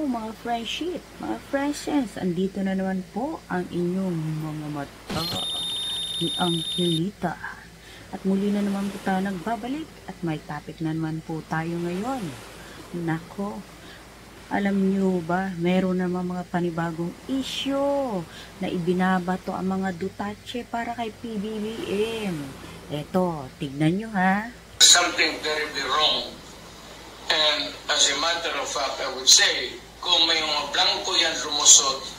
mga friendship, mga friends, andito na naman po ang inyong mga mata ni Angelita. At muli na naman po tayo nagbabalik at may topic na naman po tayo ngayon. Nako, alam nyo ba, meron naman mga panibagong issue na ibinabato ang mga Duterte para kay PBBM. Eto, tignan nyo ha. Something terribly wrong. And as a matter of fact, I would say, kung may mga blanco yan lumusot,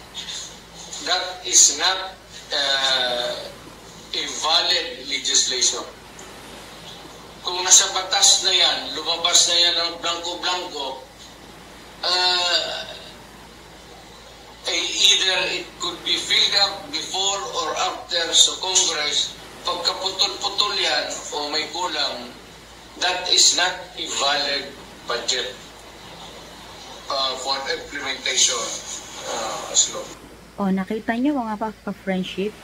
that is not a valid legislation. Kung nasa batas na yan, lumabas na yan ng blanco-blanco, either it could be filled up before or after sa Congress, pagkaputol-putol yan o may kulang, that is not a valid budget for implementation as law. O, nakita niyo mga pa-friendship,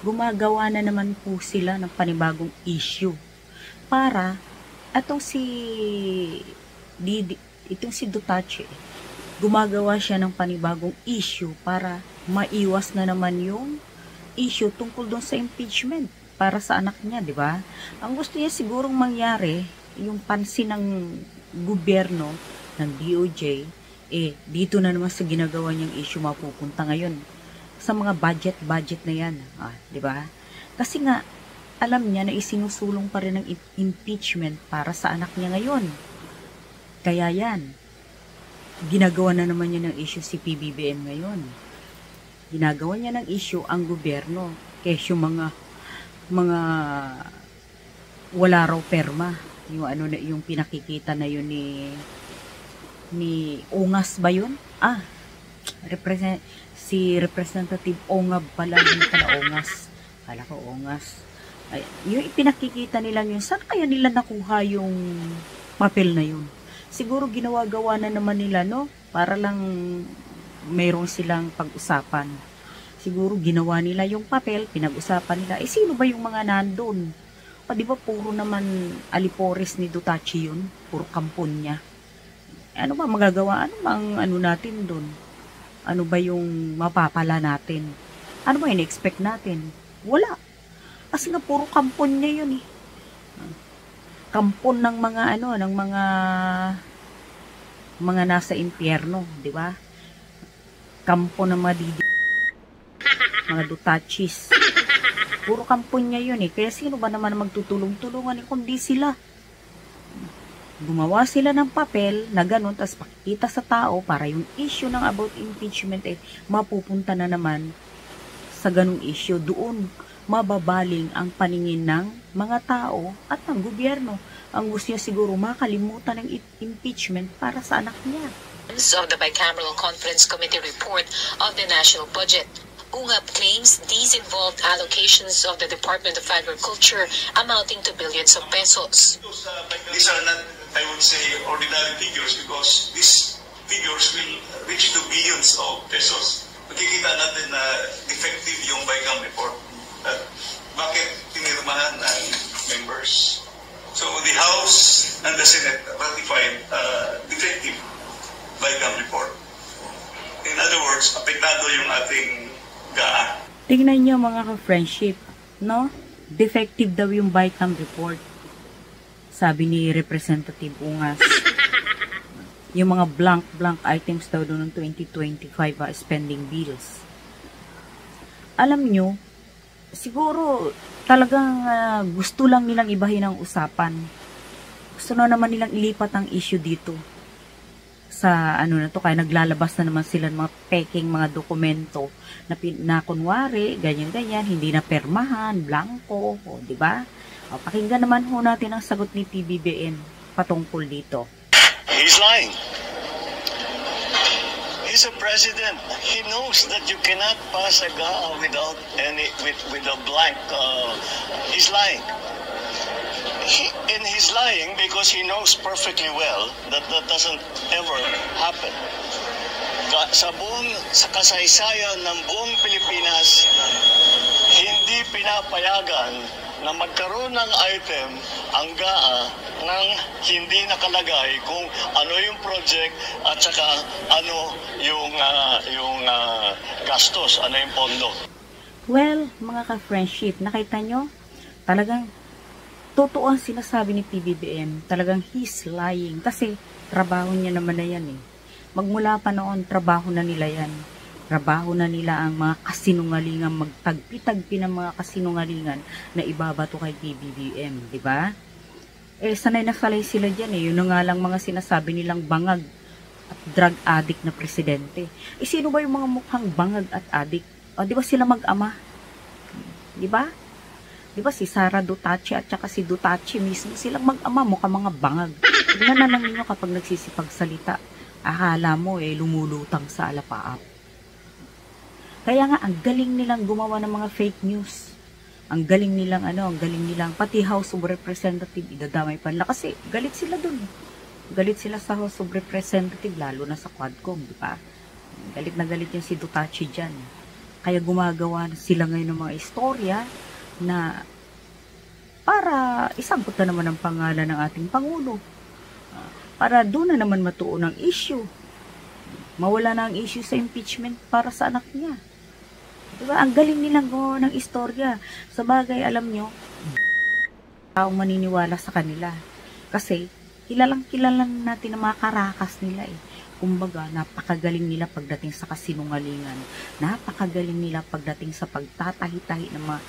gumagawa na naman po sila ng panibagong issue para itong si Duterte, gumagawa siya ng panibagong issue para maiwas na naman yung issue tungkol doon sa impeachment para sa anak niya, di ba? Ang gusto niya sigurong mangyari, yung pansin ng gobyerno, ng DOJ, dito na naman sa ginagawa niyang issue mapupunta ngayon sa mga budget na yan, di ba? Kasi nga, alam niya na isinusulong pa rin ng impeachment para sa anak niya ngayon. Kaya yan, ginagawa na naman niya ng issue si PBBM ngayon. Ginagawa niya ng issue ang gobyerno, kesyo mga wala raw perma, yung pinakikita na yun ni Ongas ba yun? Si Representative Ongab pala, hindi pala Ongas. Kala ko Ongas. Ay, yung pinakikita nila yun, saan kaya nila nakuha yung papel na yun? Siguro ginawa-gawa na naman nila, no? Para lang mayroon silang pag-usapan. Siguro ginawa nila yung papel, pinag-usapan nila. Sino ba yung mga nandun? Di ba puro naman alipores ni Duterte yun? Puro kampon niya. Ano ba magagawa? Ano bang natin dun? Ano ba yung mapapala natin? Ano ba in-expect natin? Wala. Kasi nga puro kampon niya yun Kampon ng mga ng mga nasa impyerno, di ba? Kampon ng mga Dutaches. Puro kampon niya yun Kaya sino ba naman magtutulong-tulungan kundi sila? Gumawa sila ng papel na ganun, tapos pakita sa tao para yung issue ng about impeachment mapupunta na naman sa ganung issue. Doon mababaling ang paningin ng mga tao at ng gobyerno. Ang gusto niya siguro makalimutan ng impeachment para sa anak niya. Of the Bicameral Conference Committee report of the national budget. UNGAP claims these involved allocations of the Department of Agriculture amounting to billions of pesos. These are not, I would say, ordinary figures because these figures will reach to billions of pesos. Makikita natin na defective yung BICAM report. Bakit pinirmahan ng members? So the House and the Senate ratified defective BICAM report. In other words, apektado yung ating GAA. Tingnan nyo mga ka-friendship, no? Defective daw yung BICAM report. Sabi ni Representative Ungas. Yung mga blank items daw doon ng 2025 spending bills. Alam nyo, siguro talagang gusto lang nilang ibahin ang usapan. Gusto na naman nilang ilipat ang issue dito sa na to, kaya naglalabas na naman sila ng mga peking mga dokumento na kunwari, ganyan-ganyan, hindi na permahan, blanco, di ba? Pakinggan naman ho natin ang sagot ni PBBM patungkol dito. He's lying. He's a president. He knows that you cannot pass a GAA without with a blank. He's lying. He's lying because he knows perfectly well that that doesn't ever happen. Sa kasaysayan ng buong Pilipinas, hindi pinapayagan na magkaroon ng item ang GAA nang hindi nakalagay kung ano yung project at saka ano yung gastos, ano yung pondo. Well, mga ka-friendship, nakita nyo? Talagang totoo ang sinasabi ni PBBM. Talagang he's lying. Kasi trabaho niya naman na yan eh. Magmula pa noon, trabaho na nila yan. Trabaho na nila ang mga kasinungalingan, magtagpi-tagpi ng mga kasinungalingan na ibabato kay PBBM, di ba? Eh, sanay na falay sila dyan eh. Yun na nga lang mga sinasabi nilang bangag at drug addict na presidente. Eh, sino ba yung mga mukhang bangag at addict? O, di ba sila mag-ama? Di ba? Di ba si Sara Duterte at saka si Duterte mismo, silang mag-ama, mukhang mga bangag. Tignan na lang ninyo kapag nagsisipagsalita. Akala mo eh, lumulutang sa alapaap. Kaya nga, ang galing nilang gumawa ng mga fake news. Ang galing nilang pati House of Representatives, idadamay pa nila. Kasi galit sila dun. Galit sila sa House of Representatives, lalo na sa Quadcom, di ba? Galit na galit yung si Duterte dyan. Kaya gumagawa sila ngayon ng mga istorya na para isangkot na naman ang pangalan ng ating Pangulo. Para doon na naman matuon ang issue. Mawala na ang issue sa impeachment para sa anak niya. Diba? Ang galing nilang gawa ng istorya. Sa bagay, alam nyo, taong maniniwala sa kanila. Kasi, kilala natin ang mga karakas nila eh. Kumbaga, napakagaling nila pagdating sa kasinungalingan. Napakagaling nila pagdating sa pagtatahi-tahi ng mga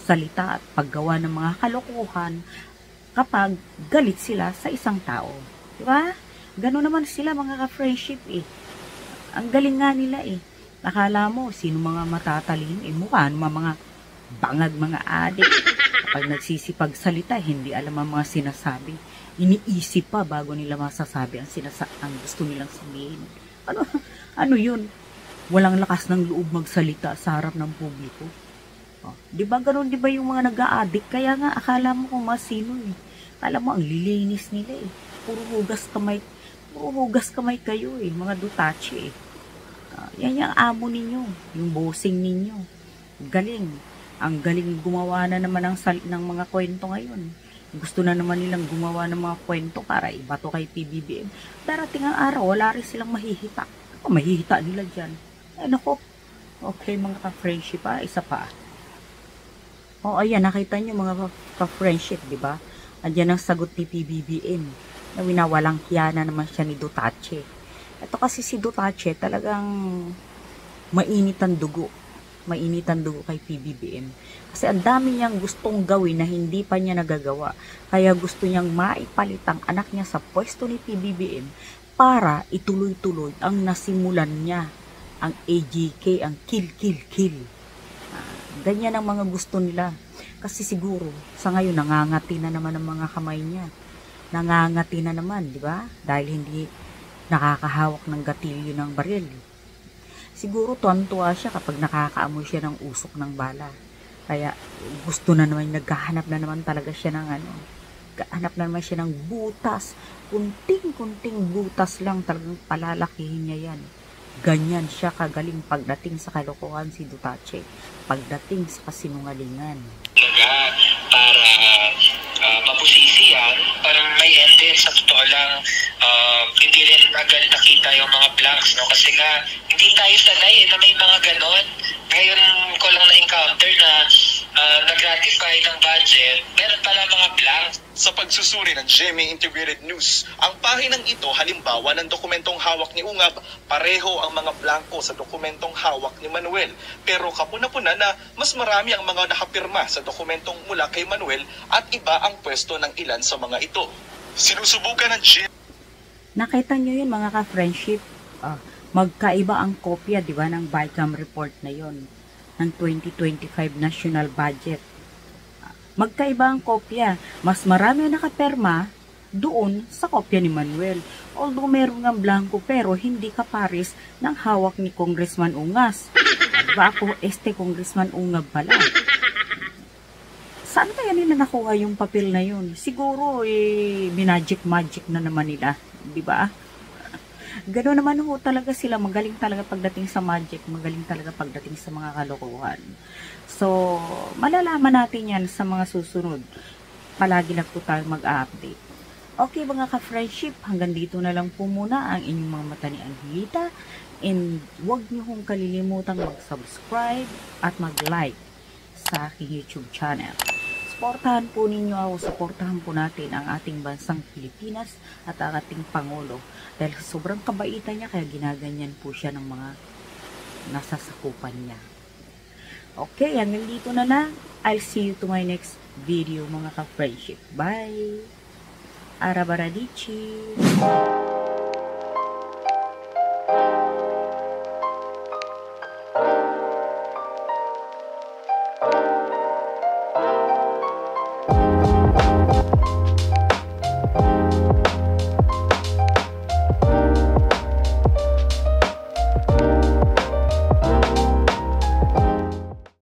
salita at paggawa ng mga kalokohan kapag galit sila sa isang tao. Diba? Gano'n naman sila mga ka-friendship eh. Ang galing nga nila eh. Akala mo, sino mga matatalino eh, mukha mga bangag, mga adik. Kapag nagsisipagsalita, hindi alam ang mga sinasabi. Iniisip pa bago nila masasabi ang gusto nilang sabihin. Ano yun? Walang lakas ng loob magsalita sa harap ng publiko. Oh, di ba ganun, di ba yung mga nag-a-addict? Kaya nga, akala mo kung masino eh. Akala mo, ang lilinis nila eh. Puro hugas kamay kayo eh, mga Duterte eh. Yan yung amo ninyo, yung bossing ninyo. Galing. Ang galing gumawa na naman ng mga kwento ngayon. Gusto na naman nilang gumawa ng mga kwento para ibato kay PBBM. Darating ang araw, wala rin silang mahihita. Mahihita nila dyan. Ay nako. Okay mga ka-friendship pa, isa pa. O ayan, nakita nyo mga ka-friendship, di ba? Andyan ang sagot ni PBBM. Na winawalang hiya na naman siya ni Duterte. Ito kasi si Duterte talagang mainit ang dugo. Mainit ang dugo kay PBBM. Kasi ang dami niyang gustong gawin na hindi pa niya nagagawa. Kaya gusto niyang maipalit ang anak niya sa pwesto ni PBBM para ituloy-tuloy ang nasimulan niya. Ang AGK, ang kill. Ganyan ang mga gusto nila. Kasi siguro, sa ngayon, nangangati na naman ang mga kamay niya. Nangangati na naman, di ba? Dahil hindi nakakahawak ng gatilyo ng baril. Siguro tuwan-tuwa siya kapag nakakaamoy siya ng usok ng bala. Kaya gusto na naman, naghahanap na naman talaga siya ng naghahanap na naman siya ng butas. Kunting butas lang, talagang palalakihin niya yan. Ganyan siya kagaling pagdating sa kalokohan si Duterte. Pagdating sa kasinungalingan. Para mabusisi yan, parang may ende sa totoo lang, hindi rin agad nakita yung mga blanks, no? Kasi nga, hindi tayo sanay na may mga ganon. Ngayon ko lang na-encounter na nag-ratify ng budget, meron pala mga blanks. Sa pagsusuri ng GMA Integrated News, ang pahinang ito halimbawa ng dokumentong hawak ni Ungab, pareho ang mga blanko sa dokumentong hawak ni Manuel. Pero kapuna-puna na mas marami ang mga nakapirma sa dokumentong mula kay Manuel at iba ang pwesto ng ilan sa mga ito. Sinusubukan ng GMA. Nakita nyo yun mga ka-friendship. Magkaiba ang kopya, di ba, ng BICAM report na yon ng 2025 national budget. Magkaiba ang kopya. Mas marami ang nakaperma doon sa kopya ni Manuel. Although meron ng blanco pero hindi kapares ng hawak ni Congressman Ungas. Diba ako, Congressman Ungab pala. Saan kaya nila nakuha yung papel na yun? Siguro, magic na naman nila. Diba? Gano'n naman ho talaga sila. Magaling talaga pagdating sa magic. Magaling talaga pagdating sa mga kalokohan. So, malalaman natin yan sa mga susunod. Palagi lang po tayo mag-update. Okay mga ka-friendship, hanggang dito na lang po muna ang inyong mga mata ni Angelita. And huwag niyo hong kalilimutang mag-subscribe at mag-like sa aking YouTube channel. Suportahan po ninyo ako, suportahan po natin ang ating bansang Pilipinas at ang ating Pangulo. Dahil sobrang kabaitan niya, kaya ginaganyan po siya ng mga nasasakupan niya. Okay, hanggang dito na lang. I'll see you to my next video mga ka-friendship. Bye! Arabaradici!